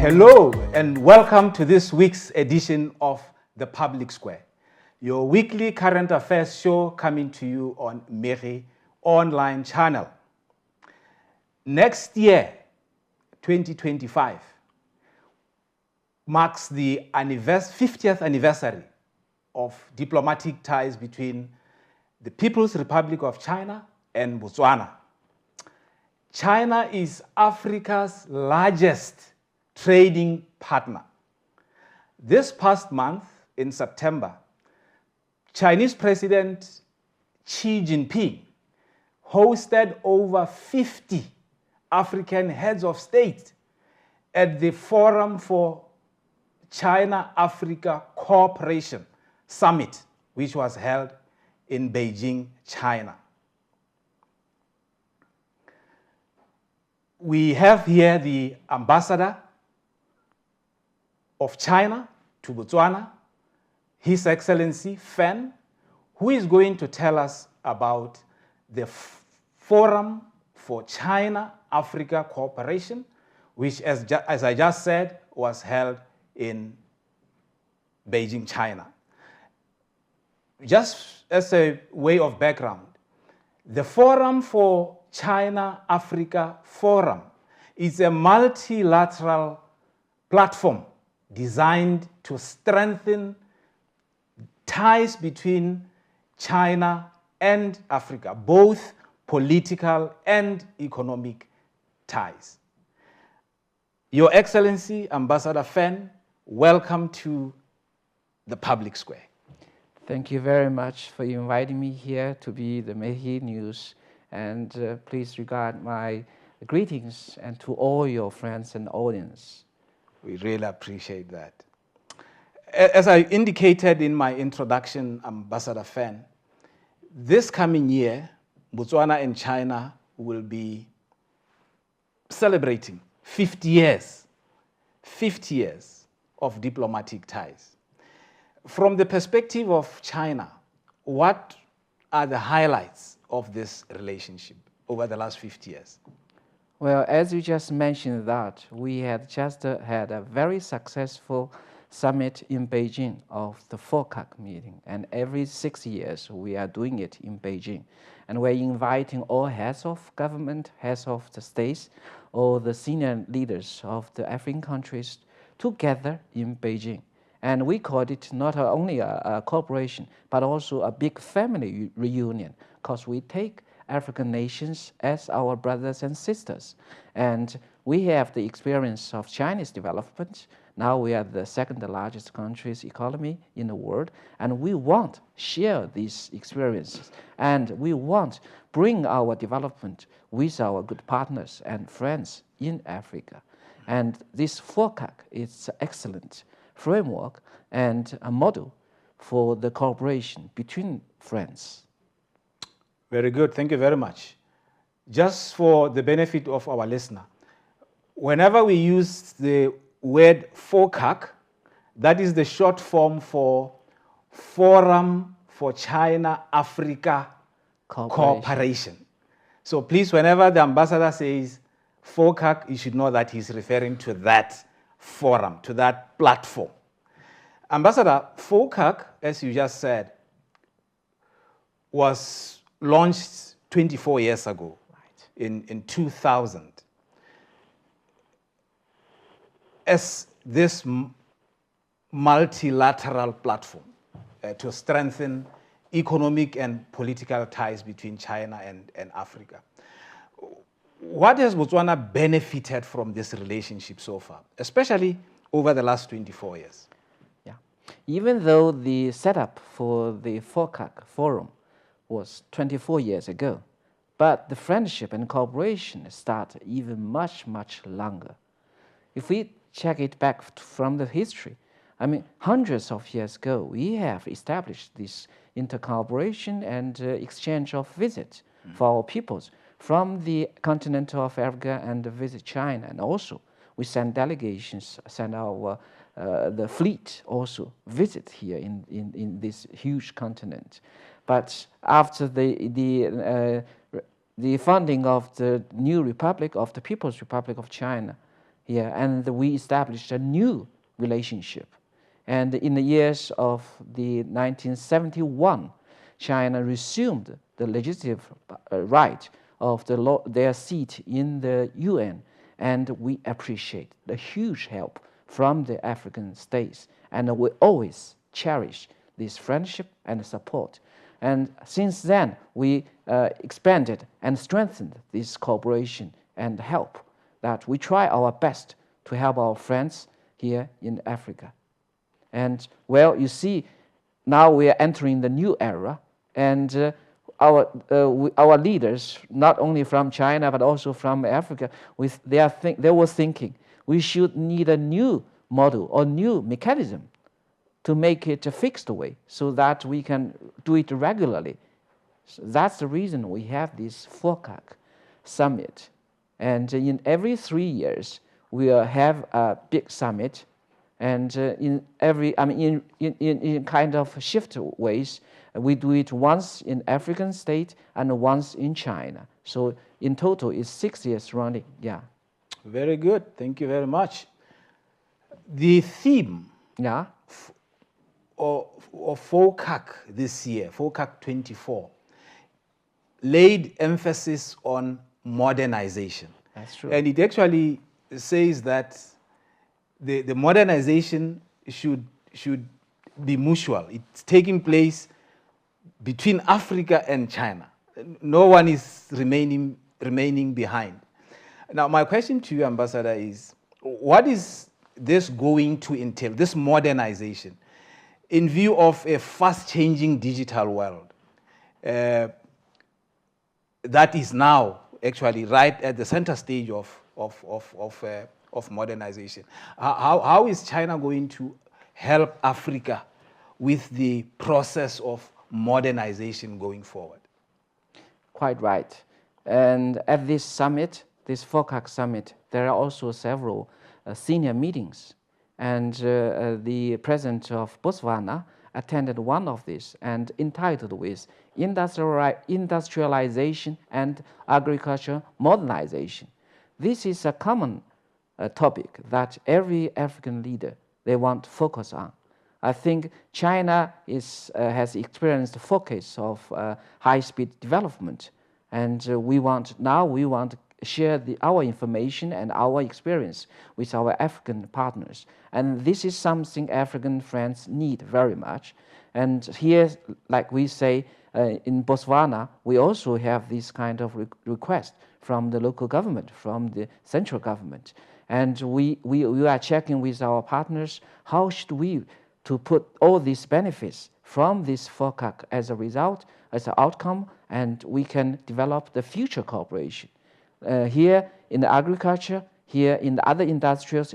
Hello and welcome to this week's edition of The Public Square, your weekly current affairs show coming to you on Meri online channel. Next year, 2025, marks the 50th anniversary of diplomatic ties between the People's Republic of China and Botswana. China is Africa's largest trading partner. This past month, in September, Chinese President Xi Jinping hosted over 50 African heads of state at the Forum for China-Africa Cooperation Summit, which was held in Beijing, China. We have here the ambassador of China to Botswana, His Excellency Fan, who is going to tell us about the Forum for China-Africa Cooperation, which, as I just said, was held in Beijing, China. Just as a way of background, the Forum for China-Africa Forum is a multilateral platform designed to strengthen ties between China and Africa, both political and economic ties. Your Excellency, Ambassador Fan, welcome to the Public Square. Thank you very much for inviting me here to be the Mehi News, and please regard my greetings and to all your friends and audience. We really appreciate that. As I indicated in my introduction, Ambassador Fan, this coming year, Botswana and China will be celebrating 50 years of diplomatic ties. From the perspective of China, what are the highlights of this relationship over the last 50 years? Well, as you just mentioned that, we had just had a very successful summit in Beijing of the FOCAC meeting, and every 6 years we are doing it in Beijing. And we're inviting all heads of government, heads of the states, or the senior leaders of the African countries together in Beijing. And we called it not only a cooperation, but also a big family reunion, because we take African nations as our brothers and sisters. And we have the experience of Chinese development. Now we are the second largest country's economy in the world, and we want to share these experiences. And we want to bring our development with our good partners and friends in Africa. And this FOCAC is an excellent framework and a model for the cooperation between friends. Very good. Thank you very much. Just for the benefit of our listener, whenever we use the word FOCAC, that is the short form for Forum for China-Africa Cooperation. So please, whenever the ambassador says FOCAC, you should know that he's referring to that forum, to that platform. Ambassador, FOCAC, as you just said, was launched 24 years ago, right, in 2000, as this multilateral platform to strengthen economic and political ties between China and Africa. What has Botswana benefited from this relationship so far, especially over the last 24 years? Yeah, even though the setup for the FOCAC forum was 24 years ago, but the friendship and cooperation started even much, much longer. If we check it back from the history, I mean, hundreds of years ago, we have established this inter-cooperation and exchange of visits for our peoples from the continent of Africa and visit China. And also, we send delegations, send our the fleet also visit here in this huge continent. But after the founding of the new republic, of the People's Republic of China, here, and we established a new relationship. And in the years of the 1971, China resumed the legislative right of their seat in the UN, and we appreciate the huge help from the African states, and we always cherish this friendship and support. And since then, we expanded and strengthened this cooperation and help, that we try our best to help our friends here in Africa. And well, you see, now we are entering the new era, and our leaders, not only from China but also from Africa, they were thinking we should need a new model or new mechanism to make it a fixed way so that we can do it regularly. So that's the reason we have this FOCAC summit. And in every 3 years, we have a big summit. And in kind of shift ways, we do it once in African state and once in China. So in total, it's 6 years running. Yeah. Very good. Thank you very much. The theme of FOCAC this year, FOCAC 24, laid emphasis on modernization. That's true. And it actually says that the modernization should be mutual. It's taking place between Africa and China. No one is remaining behind. Now, my question to you, Ambassador, is what is this going to entail, this modernization, in view of a fast-changing digital world that is now actually right at the center stage of modernization? How is China going to help Africa with the process of modernization going forward? Quite right. And at this summit, this FOCAC summit, there are also several senior meetings. And the president of Botswana attended one of these and entitled with Industrialization and Agriculture Modernization. This is a common topic that every African leader, they want to focus on. I think China has experienced the focus of high-speed development, and we want to share our information and our experience with our African partners. And this is something African friends need very much. And here, like we say, in Botswana, we also have this kind of request from the local government, from the central government. And we are checking with our partners, how should we to put all these benefits from this FOCAC as a result, as an outcome, and we can develop the future cooperation. Here in the agriculture, here in the other industrials,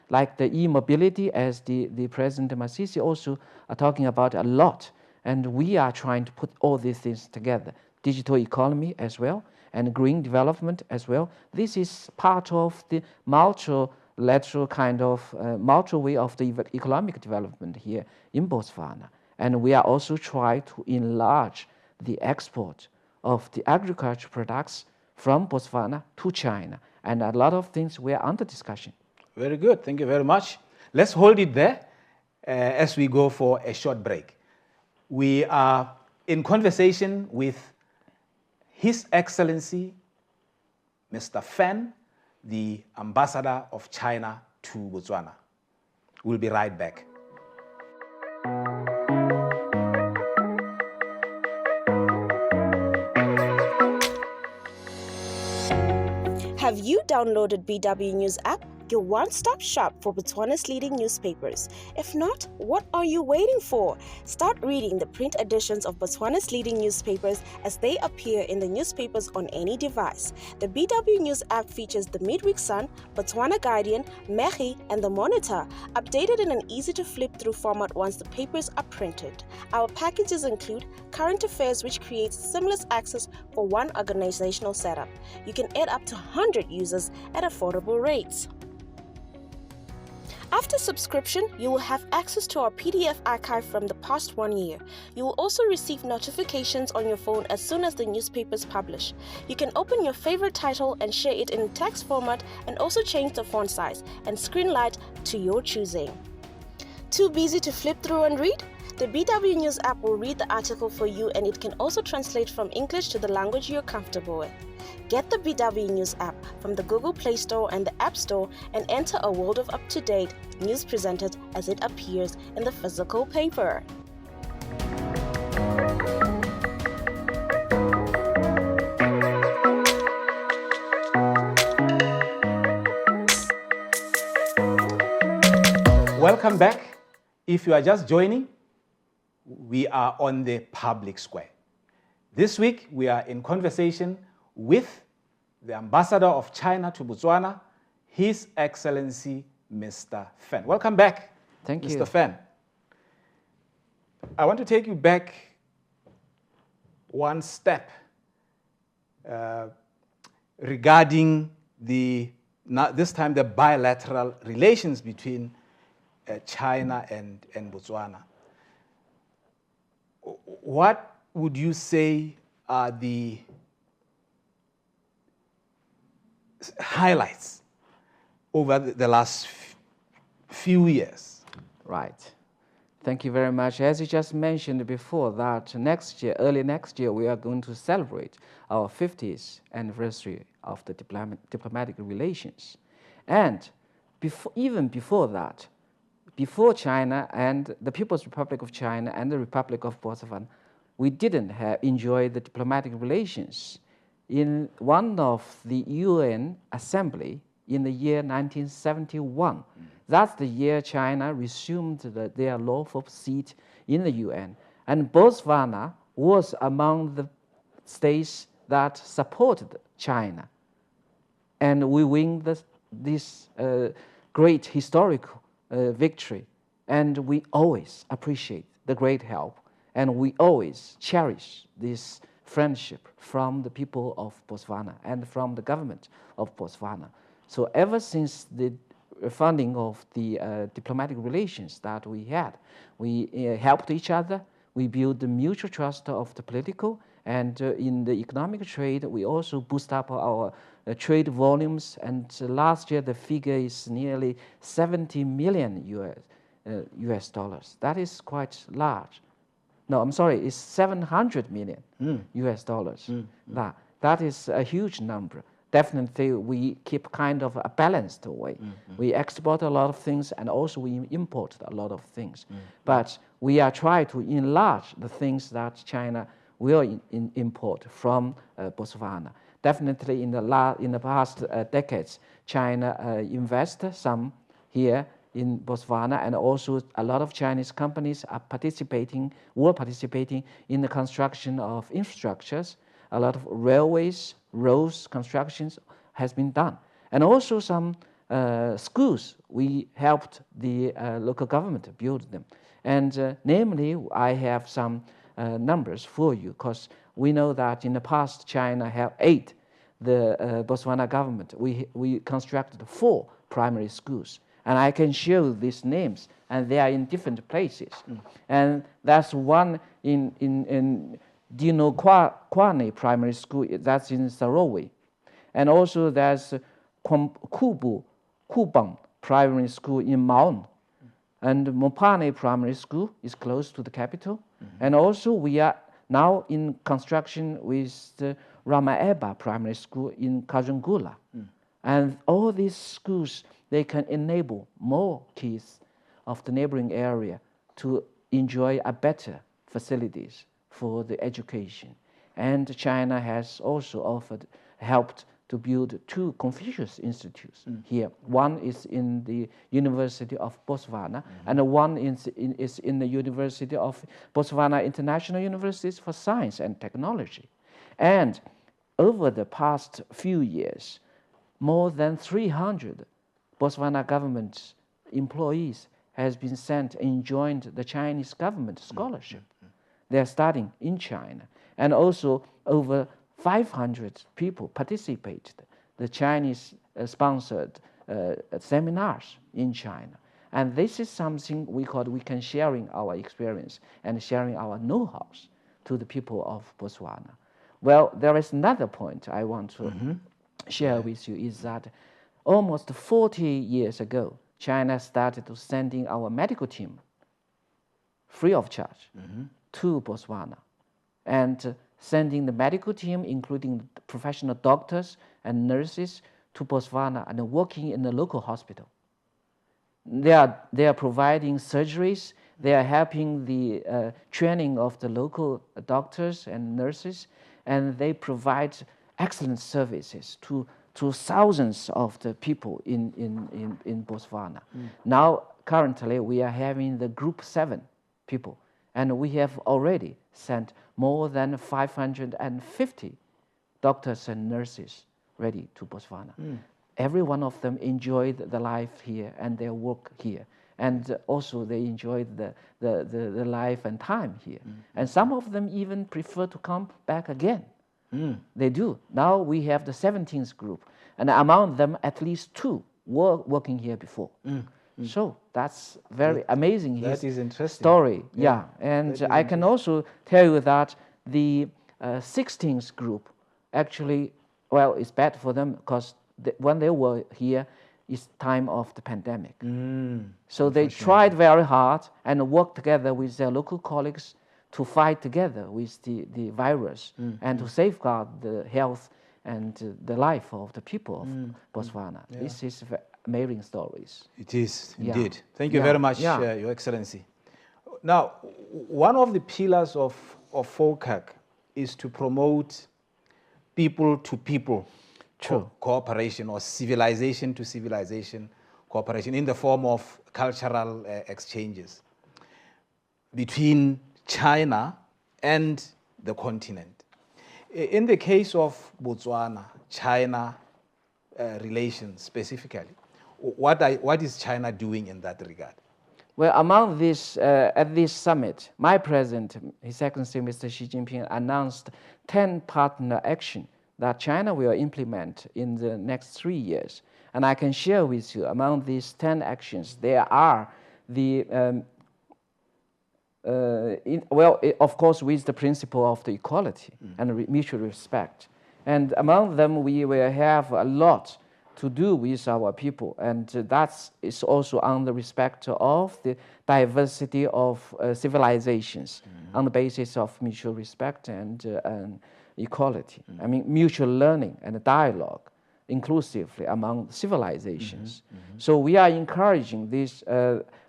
like the e-mobility, as the President Masisi also are talking about a lot. And we are trying to put all these things together. Digital economy as well, and green development as well. This is part of the multilateral kind of multi-way of the economic development here in Botswana. And we are also trying to enlarge the export of the agriculture products from Botswana to China. And a lot of things were under discussion. Very good. Thank you very much. Let's hold it there as we go for a short break. We are in conversation with His Excellency, Mr. Fan, the Ambassador of China to Botswana. We'll be right back. Have you downloaded BW News app? Your one-stop shop for Botswana's leading newspapers. If not, what are you waiting for? Start reading the print editions of Botswana's leading newspapers as they appear in the newspapers on any device. The BW News app features the Midweek Sun, Botswana Guardian, Mehi, and the Monitor, updated in an easy-to-flip-through format once the papers are printed. Our packages include current affairs, which creates seamless access for one organizational setup. You can add up to 100 users at affordable rates. After subscription, you will have access to our PDF archive from the past 1 year. You will also receive notifications on your phone as soon as the newspapers publish. You can open your favorite title and share it in text format, and also change the font size and screen light to your choosing. Too busy to flip through and read? The BW News app will read the article for you, and it can also translate from English to the language you're comfortable with. Get the BW News app from the Google Play Store and the App Store and enter a world of up-to-date news presented as it appears in the physical paper. Welcome back. If you are just joining, we are on the public square. This week, we are in conversation with the ambassador of China to Botswana, His Excellency Mr. Fan. Welcome back, Thank you. Mr. Fan. I want to take you back one step regarding this time the bilateral relations between China and Botswana. What would you say are the highlights over the last few years? Right. Thank you very much. As you just mentioned before, that early next year, we are going to celebrate our 50th anniversary of the diplomatic relations. And even before that, before China and the People's Republic of China and the Republic of Botswana, we didn't enjoy the diplomatic relations. In one of the UN Assembly in the year 1971, that's the year China resumed their lawful seat in the UN. And Botswana was among the states that supported China. And we win this great historical victory. And we always appreciate the great help. And we always cherish this friendship from the people of Botswana and from the government of Botswana. So ever since the funding of the diplomatic relations that we had, we helped each other. We built the mutual trust of the political, and in the economic trade, we also boost up our trade volumes. And last year, the figure is nearly 70 million US dollars. That is quite large. No, I'm sorry, it's 700 million US dollars. That is a huge number. Definitely, we keep kind of a balanced way. We export a lot of things, and also we import a lot of things. But we are trying to enlarge the things that China will import from Botswana. Definitely, in the past decades, China invested some here in Botswana, and also a lot of Chinese companies were participating in the construction of infrastructures. A lot of railways, roads, constructions has been done. And also some schools, we helped the local government build them. And namely, I have some numbers for you, because we know that in the past, China have aided the Botswana government. We constructed 4 primary schools. And I can show these names, and they are in different places. And that's one in Dino Kwane Primary School, that's in Sarowe. And also there's Kubang Primary School in Maun. And Mopane Primary School is close to the capital. And also we are now in construction with the Ramaeba Primary School in Kajungula. And all these schools, they can enable more kids of the neighboring area to enjoy a better facilities for the education. And China has also helped to build 2 Confucius institutes here. One is in the University of Botswana, and one is in the University of Botswana International Universities for Science and Technology. And over the past few years, more than 300 Botswana government employees has been sent and joined the Chinese government scholarship. They are studying in China. And also over 500 people participated the Chinese sponsored seminars in China. And this is something we can sharing our experience and sharing our know-hows to the people of Botswana. Well, there is another point I want to share with you is that almost 40 years ago, China started to sending our medical team free of charge to Botswana, and sending the medical team, including professional doctors and nurses, to Botswana and working in the local hospital. They are providing surgeries. They are helping the training of the local doctors and nurses, and they provide excellent services to thousands of the people in Botswana. Now, currently, we are having the Group 7 people, and we have already sent more than 550 doctors and nurses ready to Botswana. Every one of them enjoyed the life here and their work here, and also they enjoyed the life and time here. And some of them even prefer to come back again. They do. Now we have the 17th group, and among them at least 2 were working here before. So that's very amazing. That is interesting. Story, yeah. And I can also tell you that the 16th group actually, well, it's bad for them because when they were here, it's time of the pandemic. So they tried very hard and worked together with their local colleagues to fight together with the virus and to safeguard the health and the life of the people of Botswana. This is amazing stories. It is, indeed. Thank you very much, Your Excellency. Now, one of the pillars of FOCAC is to promote people-to-people cooperation, or civilization to civilization cooperation in the form of cultural exchanges between China and the continent. In the case of Botswana, China relations specifically, what is China doing in that regard? Well, among this, at this summit, my president, His Excellency Mr. Xi Jinping, announced 10 partner action that China will implement in the next 3 years. And I can share with you, among these 10 actions, there are the, of course, with the principle of the equality and mutual respect. And among them, we will have a lot to do with our people, and that is also on the respect of the diversity of civilizations on the basis of mutual respect and equality. I mean, mutual learning and dialogue inclusively among civilizations. So we are encouraging this.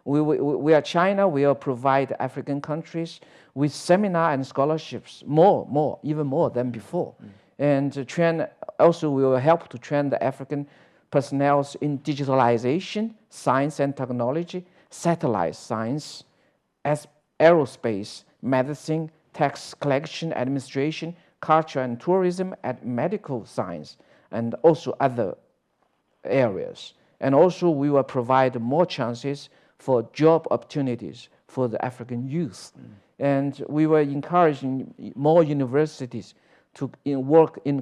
We are China. We will provide African countries with seminar and scholarships even more than before. And also we will help to train the African personnel in digitalization, science and technology, satellite science, as aerospace, medicine, tax collection, administration, culture and tourism, and medical science, and also other areas. And also we will provide more chances for job opportunities for the African youth. And we were encouraging more universities to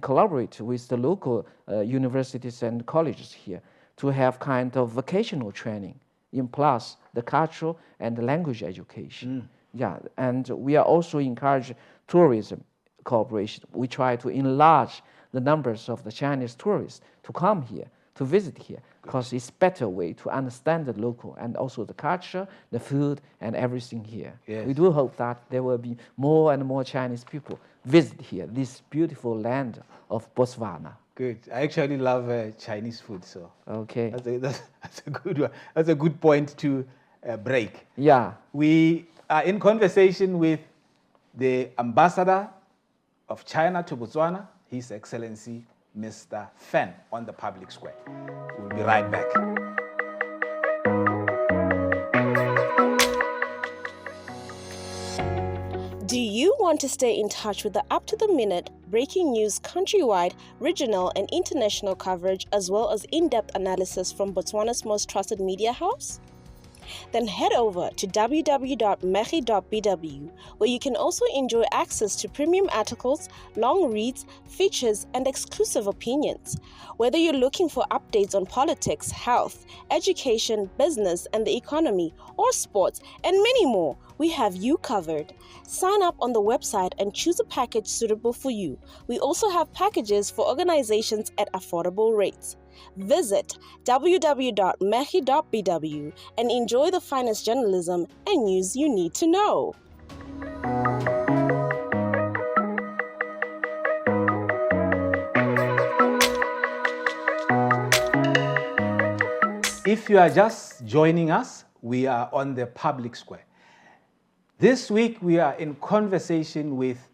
collaborate with the local universities and colleges here to have kind of vocational training in plus the cultural and the language education. And we are also encourage tourism cooperation. We try to enlarge the numbers of the Chinese tourists to come here, to visit here, because it's better way to understand the local and also the culture, the food, and everything here. We do hope that there will be more and more Chinese people visit here, this beautiful land of Botswana. Good. I actually love Chinese food, so okay, that's a good one. That's a good point to break. Yeah. We are in conversation with the ambassador of China to Botswana, His Excellency Mr. Fan, on the public square. We'll be right back. Do you want to stay in touch with the up-to-the-minute breaking news, countrywide, regional and international coverage, as well as in-depth analysis from Botswana's most trusted media house? Then head over to www.mechi.bw, where you can also enjoy access to premium articles, long reads, features, and exclusive opinions. Whether you're looking for updates on politics, health, education, business, and the economy, or sports, and many more, we have you covered. Sign up on the website and choose a package suitable for you. We also have packages for organizations at affordable rates. Visit www.mechi.bw and enjoy the finest journalism and news you need to know. If you are just joining us, we are on the public square. This week, we are in conversation with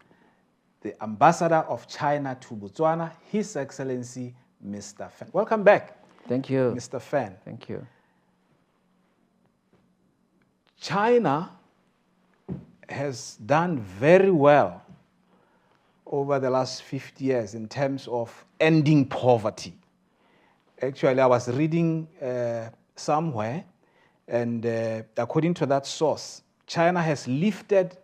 the ambassador of China to Botswana, His Excellency, Mr. Fan. Welcome back. Thank you. Mr. Fan. Thank you. China has done very well over the last 50 years in terms of ending poverty. Actually, I was reading somewhere, and according to that source, China has lifted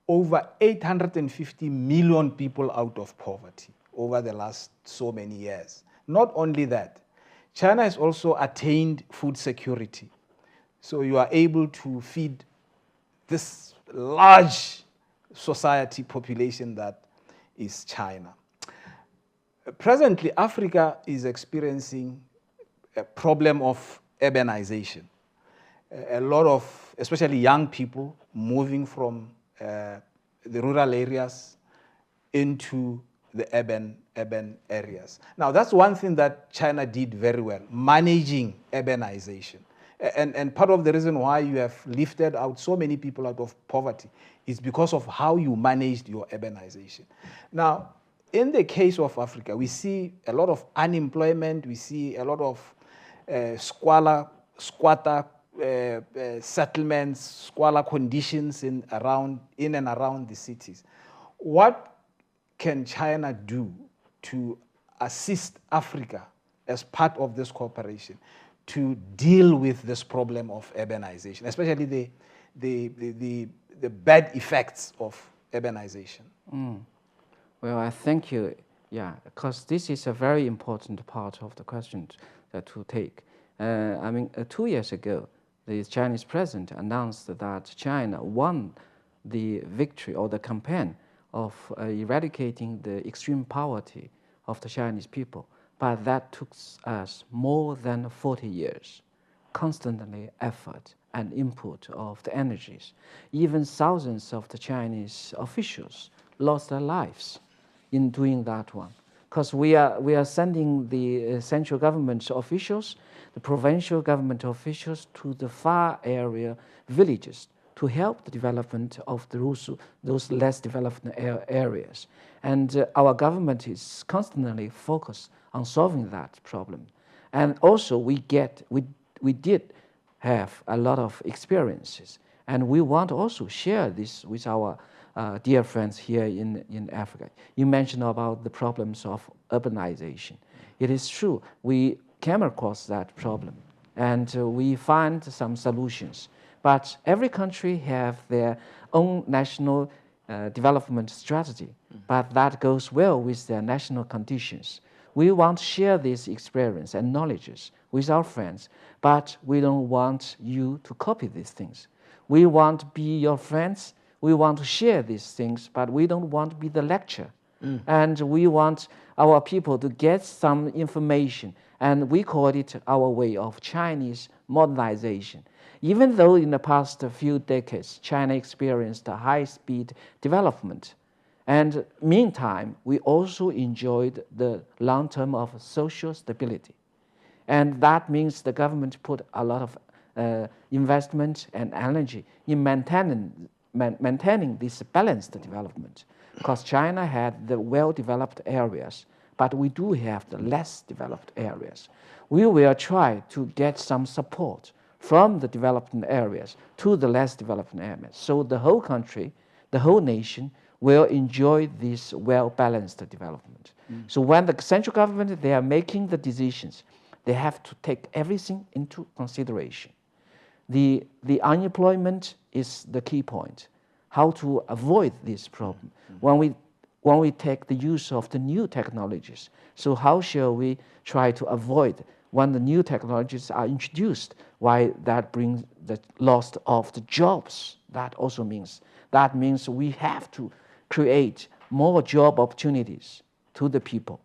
over 850 million people out of poverty over the last so many years. Not only that, China has also attained food security. So you are able to feed this large society population that is China. Presently, Africa is experiencing a problem of urbanization. A lot of, especially young people, moving from the rural areas into the urban areas. Now, that's one thing that China did very well, managing urbanization. And part of the reason why you have lifted out so many people out of poverty is because of how you managed your urbanization. Now, in the case of Africa, we see a lot of unemployment, we see a lot of squatter settlements, squalor conditions in and around the cities. What can China do to assist Africa as part of this cooperation to deal with this problem of urbanization, especially the bad effects of urbanization? Well, I thank you. Yeah, because this is a very important part of the question to take. 2 years ago, the Chinese president announced that China won the victory or the campaign of eradicating the extreme poverty of the Chinese people. But that took us more than 40 years, constantly effort and input of the energies. Even thousands of the Chinese officials lost their lives in doing that one. Because we are sending the central government officials, the provincial government officials to the far area villages to help the development of those less developed areas. And our government is constantly focused on solving that problem. And also we did have a lot of experiences, and we want to also share this with our dear friends here in Africa. You mentioned about the problems of urbanization. It is true, we came across that problem, and we find some solutions. But every country have their own national development strategy, but that goes well with their national conditions. We want to share this experience and knowledges with our friends, but we don't want you to copy these things. We want to be your friends. We want to share these things, but we don't want to be the lecturer. And we want our people to get some information, and we call it our way of Chinese modernization. Even though in the past few decades, China experienced a high-speed development, and meantime, we also enjoyed the long term of social stability. And that means the government put a lot of investment and energy in maintaining this balanced development. Because China had the well-developed areas, but we do have the less developed areas. We will try to get some support from the developed areas to the less developed areas. So the whole country, the whole nation will enjoy this well-balanced development. So when the central government, they are making the decisions, they have to take everything into consideration. The unemployment is the key point. How to avoid this problem when we take the use of the new technologies. So how shall we try to avoid when the new technologies are introduced, why that brings the loss of the jobs? That means we have to create more job opportunities to the people.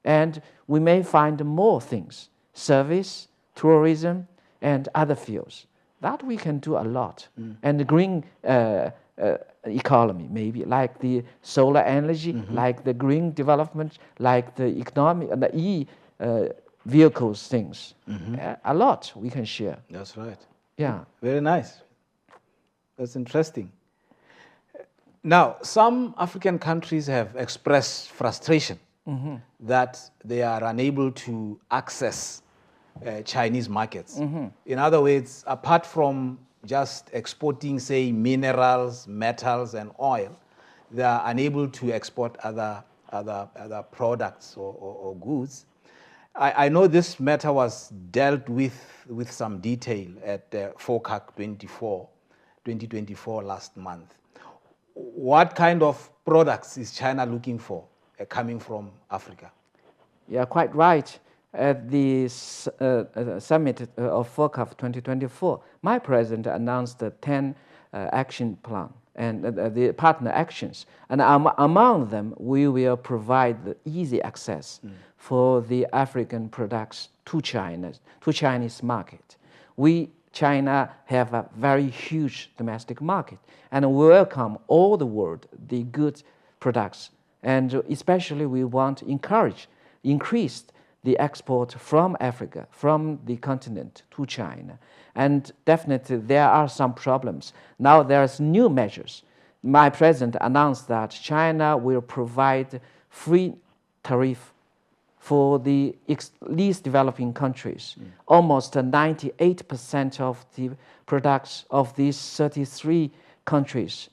And we may find more things, service, tourism, and other fields. That we can do a lot. And the green economy, maybe, like the solar energy, like the green development, like the economic and the vehicles things. A lot we can share. That's right. Yeah. Very nice. That's interesting. Now, some African countries have expressed frustration that they are unable to access Chinese markets. In other words, apart from just exporting, say, minerals, metals, and oil, they are unable to export other products or goods. I know this matter was dealt with some detail at FOCAC 2024 last month. What kind of products is China looking for coming from Africa? Yeah, quite right. At the summit of FOCAC 2024, my president announced the 10 action plan and the partner actions. And among them, we will provide the easy access for the African products to Chinese market. China have a very huge domestic market and welcome all the world the good products. And especially we want to increase the export from Africa, from the continent to China. And definitely there are some problems. Now there's new measures. My president announced that China will provide free tariff for the least developing countries. Almost 98% of the products of these 33 countries,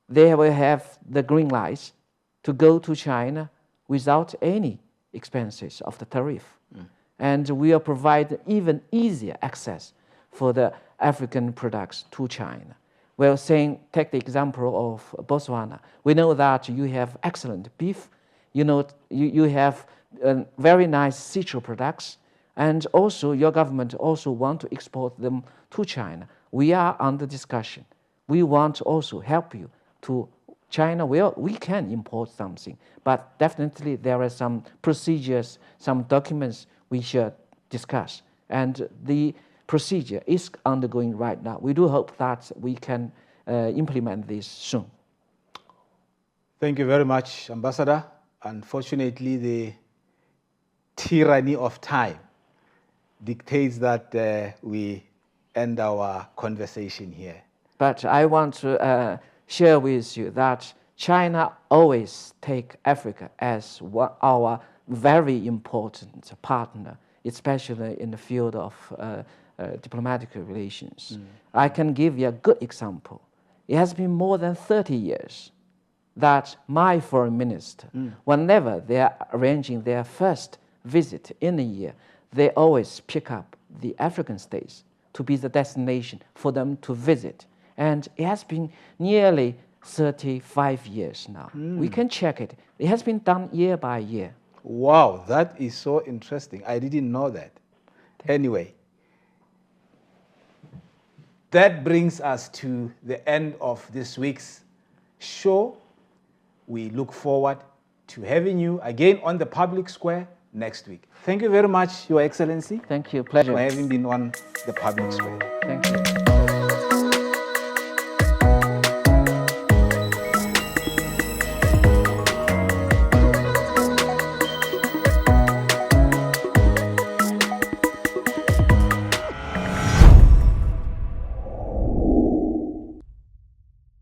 they will have the green lights to go to China without any expenses of the tariff. And we will provide even easier access for the African products to China. Well, take the example of Botswana. We know that you have excellent beef. You know, you have very nice citrus products, and also your government also want to export them to China. We are under discussion. We want to also help you to China. We can import something, but definitely there are some procedures, some documents we should discuss, and the procedure is undergoing right now. We do hope that we can implement this soon. Thank you very much, Ambassador. Unfortunately, the tyranny of time dictates that we end our conversation here. But I want to share with you that China always take Africa as our very important partner, especially in the field of diplomatic relations. I can give you a good example. It has been more than 30 years that my foreign minister, whenever they are arranging their first visit in a year, they always pick up the African states to be the destination for them to visit. And it has been nearly 35 years now. We can check it. It has been done year by year. Wow, that is so interesting. I didn't know that. Anyway, that brings us to the end of this week's show. We look forward to having you again on the Public Square next week. Thank you very much, Your Excellency. Thank you. Pleasure. For having been on the Public Square. Thank you.